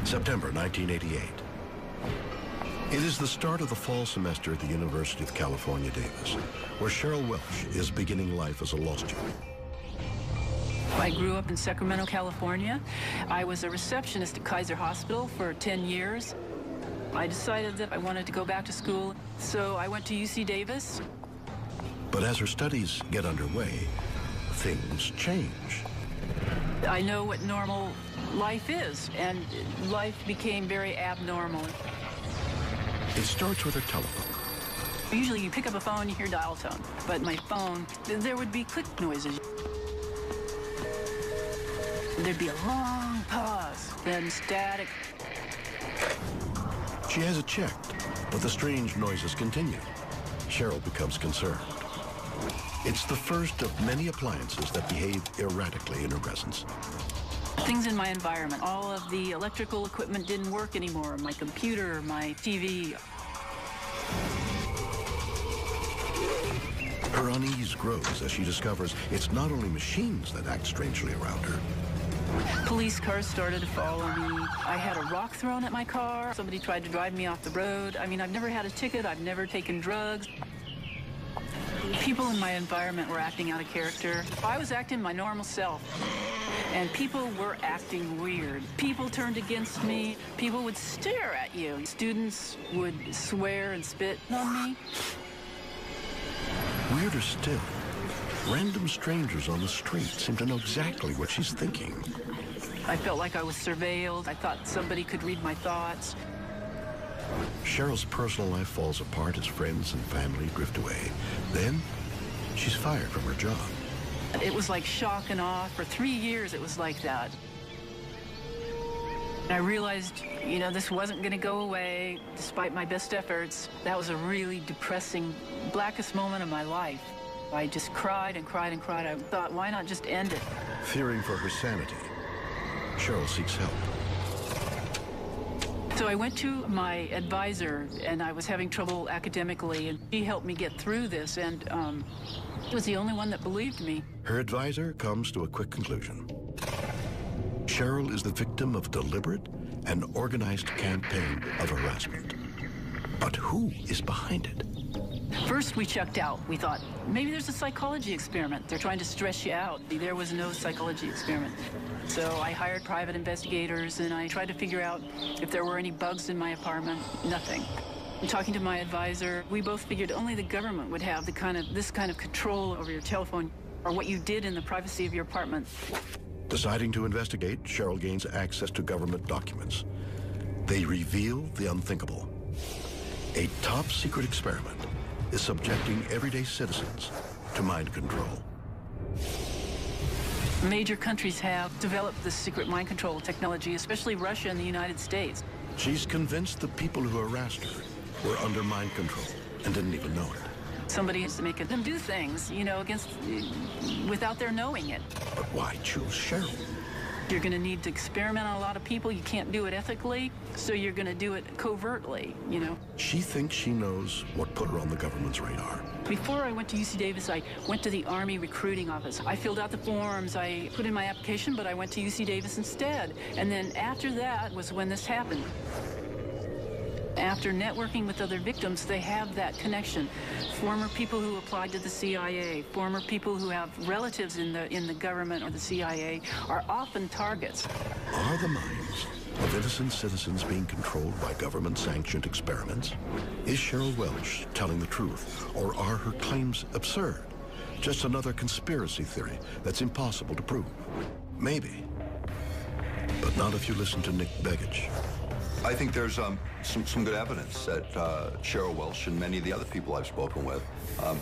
September 1988. It is the start of the fall semester at the University of California, Davis, where Cheryl Welch is beginning life as a law student. I grew up in Sacramento, California. I was a receptionist at Kaiser Hospital for 10 years. I decided that I wanted to go back to school, so I went to UC Davis. But as her studies get underway, things change. I know what normal life is, and life became very abnormal. It starts with her telephone. Usually you pick up a phone, you hear dial tone, but my phone, there would be click noises. There'd be a long pause, then static. She has it checked, but the strange noises continue. Cheryl becomes concerned. It's the first of many appliances that behave erratically in her presence. Things in my environment. All of the electrical equipment didn't work anymore. My computer, my TV. Her unease grows as she discovers it's not only machines that act strangely around her. Police cars started to follow me. I had a rock thrown at my car. Somebody tried to drive me off the road. I mean, I've never had a ticket. I've never taken drugs. People in my environment were acting out of character. I was acting my normal self, and people were acting weird. People turned against me. People would stare at you. Students would swear and spit on me. Weirder still, random strangers on the street seem to know exactly what she's thinking. I felt like I was surveilled. I thought somebody could read my thoughts. Cheryl's personal life falls apart as friends and family drift away. Then, she's fired from her job. It was like shock and awe. For 3 years, it was like that. And I realized, you know, this wasn't going to go away, despite my best efforts. That was a really depressing, blackest moment of my life. I just cried and cried and cried. I thought, why not just end it? Fearing for her sanity, Cheryl seeks help. So I went to my advisor, and I was having trouble academically, and she helped me get through this, and she was the only one that believed me. Her advisor comes to a quick conclusion. Cheryl is the victim of deliberate and organized campaign of harassment. But who is behind it? First, we checked out. We thought, maybe there's a psychology experiment. They're trying to stress you out. There was no psychology experiment. So I hired private investigators, and I tried to figure out if there were any bugs in my apartment. Nothing. And talking to my advisor, we both figured only the government would have this kind of control over your telephone or what you did in the privacy of your apartment. Deciding to investigate, Cheryl gains access to government documents. They reveal the unthinkable. A top-secret experiment is subjecting everyday citizens to mind control. Major countries have developed this secret mind control technology, especially Russia and the United States. She's convinced the people who harassed her were under mind control and didn't even know it. Somebody has to make them do things, you know, without their knowing it. But why choose Cheryl? You're going to need to experiment on a lot of people. You can't do it ethically, so you're going to do it covertly, you know. She thinks she knows what put her on the government's radar. Before I went to UC Davis, I went to the Army recruiting office. I filled out the forms. I put in my application, but I went to UC Davis instead. And then after that was when this happened. After networking with other victims, they have that connection. Former people who applied to the CIA, former people who have relatives in the government or the CIA are often targets. Are the minds of innocent citizens being controlled by government-sanctioned experiments? Is Cheryl Welch telling the truth, or are her claims absurd? Just another conspiracy theory that's impossible to prove? Maybe. But not if you listen to Nick Begich. I think there's some good evidence that Cheryl Welch and many of the other people I've spoken with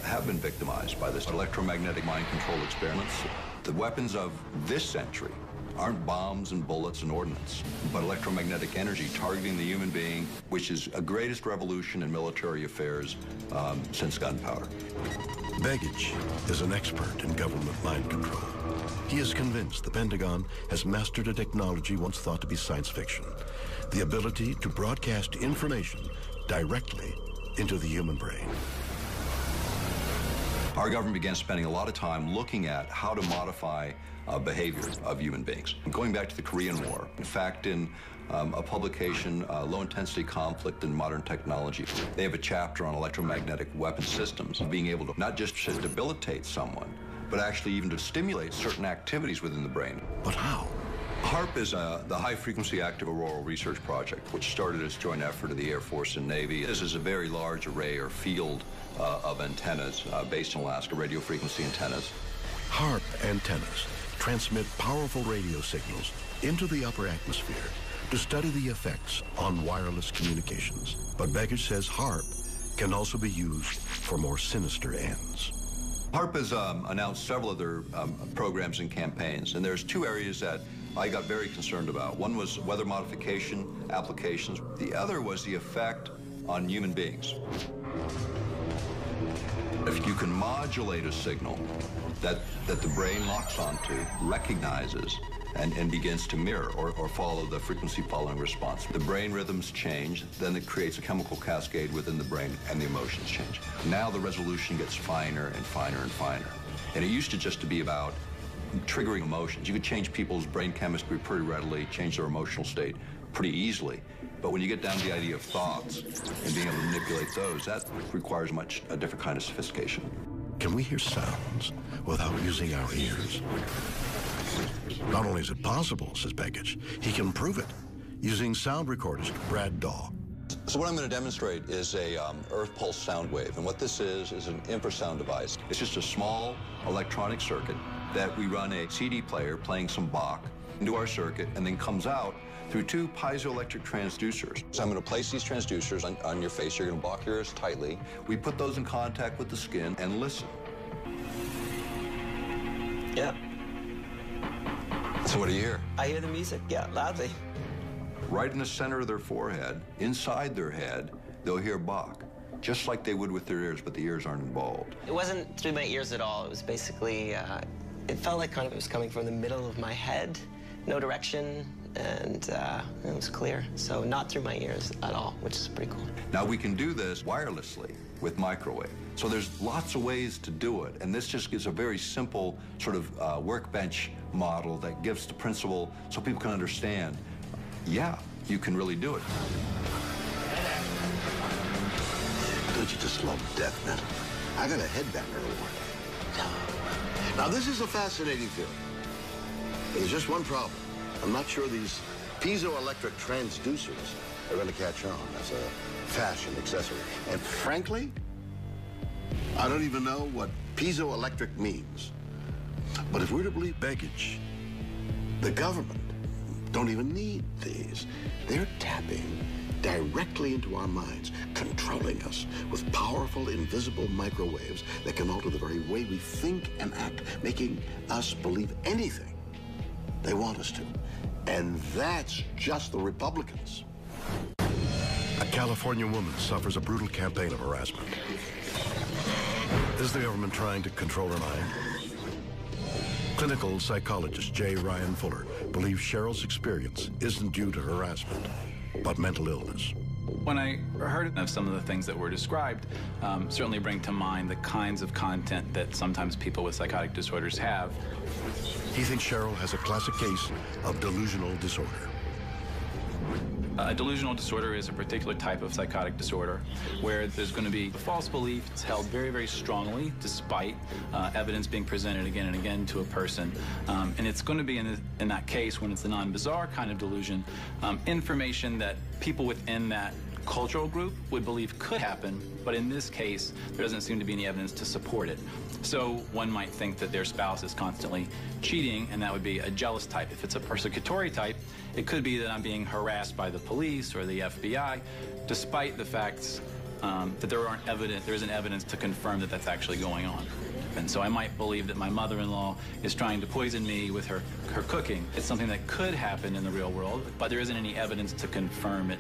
have been victimized by this electromagnetic mind control experiments. The weapons of this century aren't bombs and bullets and ordnance, but electromagnetic energy targeting the human being, which is a greatest revolution in military affairs since gunpowder. Begich is an expert in government mind control. He is convinced the Pentagon has mastered a technology once thought to be science fiction, the ability to broadcast information directly into the human brain. Our government began spending a lot of time looking at how to modify behavior of human beings. Going back to the Korean War, in fact, in a publication, Low-Intensity Conflict in Modern Technology, they have a chapter on electromagnetic weapon systems, being able to not just to debilitate someone, but actually even to stimulate certain activities within the brain. But how? HARP is the High Frequency Active Auroral Research Project, which started as a joint effort of the Air Force and Navy. This is a very large array or field of antennas based in Alaska, radio frequency antennas. HARP antennas transmit powerful radio signals into the upper atmosphere to study the effects on wireless communications. But Begich says HARP can also be used for more sinister ends. HARP has announced several other programs and campaigns, and there's two areas that I got very concerned about. One was weather modification applications. The other was the effect on human beings. If you can modulate a signal that the brain locks onto, recognizes, and begins to mirror or follow the frequency following response. The brain rhythms change, then it creates a chemical cascade within the brain and the emotions change. Now the resolution gets finer and finer and finer. And it used to just to be about triggering emotions. You could change people's brain chemistry pretty readily, change their emotional state pretty easily. But when you get down to the idea of thoughts and being able to manipulate those, that requires a different kind of sophistication. Can we hear sounds without using our ears? Not only is it possible, says Begich, he can prove it using sound recordist Brad Daw. So what I'm going to demonstrate is a earth pulse sound wave. And what this is an infrasound device. It's just a small electronic circuit that we run a CD player playing some Bach into our circuit and then comes out through two piezoelectric transducers. So I'm going to place these transducers on your face. You're going to block your ears tightly. We put those in contact with the skin and listen. Yeah. So what do you hear? I hear the music, yeah, loudly. Right in the center of their forehead, inside their head, they'll hear Bach, just like they would with their ears, but the ears aren't involved. It wasn't through my ears at all. It was basically, it felt like kind of it was coming from the middle of my head, no direction, and it was clear. So not through my ears at all, which is pretty cool. Now we can do this wirelessly with microwave. So there's lots of ways to do it, and this just gives a very simple sort of workbench model that gives the principle so people can understand, yeah, you can really do it. Don't you just love death metal? I got a headbanger award. Now, this is a fascinating theory. But there's just one problem. I'm not sure these piezoelectric transducers are going to catch on as a fashion accessory. And frankly, I don't even know what piezoelectric means. But if we're to believe Begich, the government don't even need these. They're tapping directly into our minds, controlling us with powerful, invisible microwaves that can alter the very way we think and act, making us believe anything they want us to. And that's just the Republicans. A California woman suffers a brutal campaign of harassment. Is the government trying to control her mind? Clinical psychologist J. Ryan Fuller believes Cheryl's experience isn't due to harassment, but mental illness. When I heard of some of the things that were described, certainly bring to mind the kinds of content that sometimes people with psychotic disorders have. He thinks Cheryl has a classic case of delusional disorder. A delusional disorder is a particular type of psychotic disorder where there's going to be false beliefs held very, very strongly despite evidence being presented again and again to a person. And it's going to be, in that case, when it's the non-bizarre kind of delusion, information that people within that cultural group would believe could happen, but in this case, there doesn't seem to be any evidence to support it. So one might think that their spouse is constantly cheating, and that would be a jealous type. If it's a persecutory type, it could be that I'm being harassed by the police or the FBI, despite the facts that there isn't evidence to confirm that that's actually going on. And so I might believe that my mother-in-law is trying to poison me with her cooking. It's something that could happen in the real world, but there isn't any evidence to confirm it.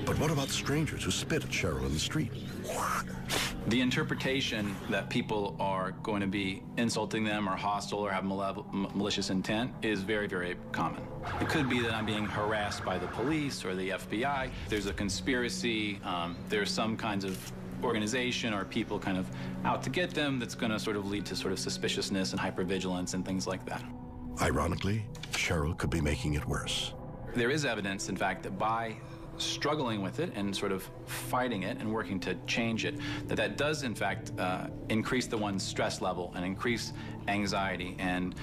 But what about strangers who spit at Cheryl in the street? The interpretation that people are going to be insulting them or hostile or have malicious intent is very, very common. It could be that I'm being harassed by the police or the FBI. There's a conspiracy. There's some kinds of organization or people kind of out to get them that's going to sort of lead to sort of suspiciousness and hypervigilance and things like that. Ironically, Cheryl could be making it worse. There is evidence, in fact, that by struggling with it and sort of fighting it and working to change it, that does, in fact, increase the one's stress level and increase anxiety. And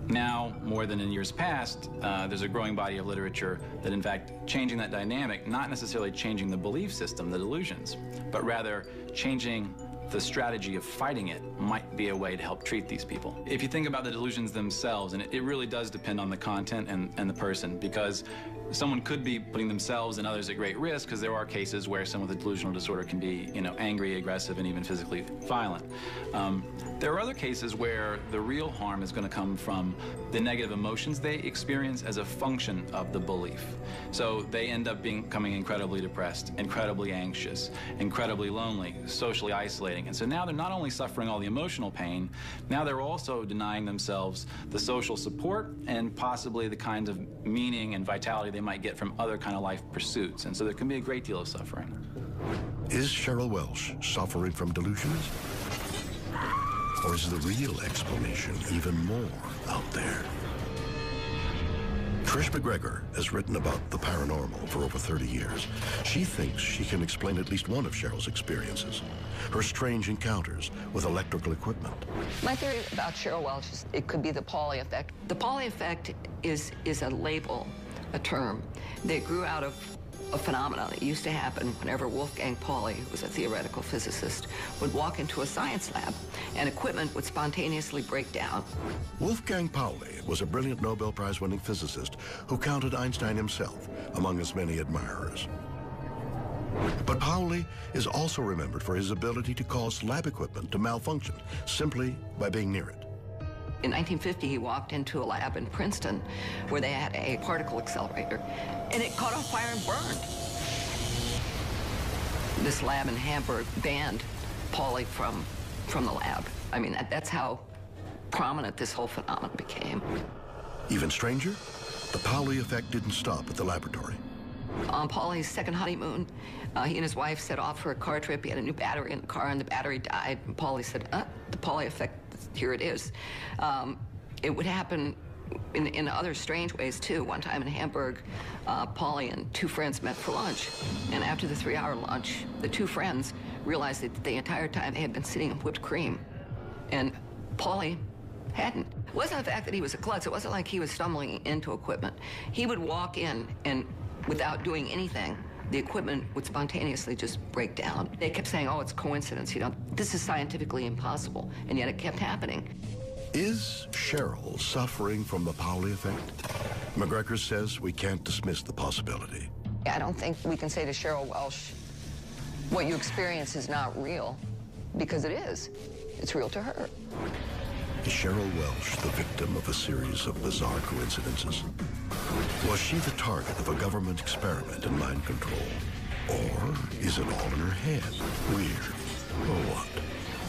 now, more than in years past, there's a growing body of literature that, in fact, changing that dynamic, not necessarily changing the belief system, the delusions, but rather changing the strategy of fighting it might be a way to help treat these people. If you think about the delusions themselves, and it really does depend on the content and the person, because someone could be putting themselves and others at great risk, because there are cases where someone with a delusional disorder can be, angry, aggressive, and even physically violent. There are other cases where the real harm is going to come from the negative emotions they experience as a function of the belief. So they end up becoming incredibly depressed, incredibly anxious, incredibly lonely, socially isolating. And so now they're not only suffering all the emotional pain, now they're also denying themselves the social support and possibly the kinds of meaning and vitality they might get from other kind of life pursuits. And so there can be a great deal of suffering. Is Cheryl Welsh suffering from delusions? Or is the real explanation even more out there? Trish McGregor has written about the paranormal for over 30 years. She thinks she can explain at least one of Cheryl's experiences, her strange encounters with electrical equipment. My theory about Cheryl Welsh is it could be the Pauli effect. The Pauli effect is a label, a term that grew out of a phenomenon that used to happen whenever Wolfgang Pauli, who was a theoretical physicist, would walk into a science lab and equipment would spontaneously break down. Wolfgang Pauli was a brilliant Nobel Prize-winning physicist who counted Einstein himself among his many admirers. But Pauli is also remembered for his ability to cause lab equipment to malfunction simply by being near it. In 1950, he walked into a lab in Princeton where they had a particle accelerator, and it caught on fire and burned. This lab in Hamburg banned Pauli from the lab. I mean, that's how prominent this whole phenomenon became. Even stranger, the Pauli effect didn't stop at the laboratory. On Pauli's second honeymoon, he and his wife set off for a car trip. He had a new battery in the car, and the battery died. And Pauli said, the Pauli effect, here it is. It would happen in other strange ways, too. One time in Hamburg, Pauli and two friends met for lunch. And after the 3-hour lunch, the two friends realized that the entire time they had been sitting in whipped cream. And Pauli hadn't. It wasn't the fact that he was a klutz. It wasn't like he was stumbling into equipment. He would walk in, and without doing anything, the equipment would spontaneously just break down. They kept saying, oh, it's coincidence, this is scientifically impossible, and yet it kept happening. Is Cheryl suffering from the Pauli effect? McGregor says we can't dismiss the possibility. I don't think we can say to Cheryl Welsh, what you experience is not real, because it is. It's real to her. Is Cheryl Welsh the victim of a series of bizarre coincidences? Was she the target of a government experiment in mind control? Or is it all in her head? Weird. Or what?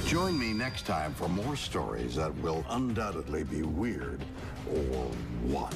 Join me next time for more stories that will undoubtedly be weird or what.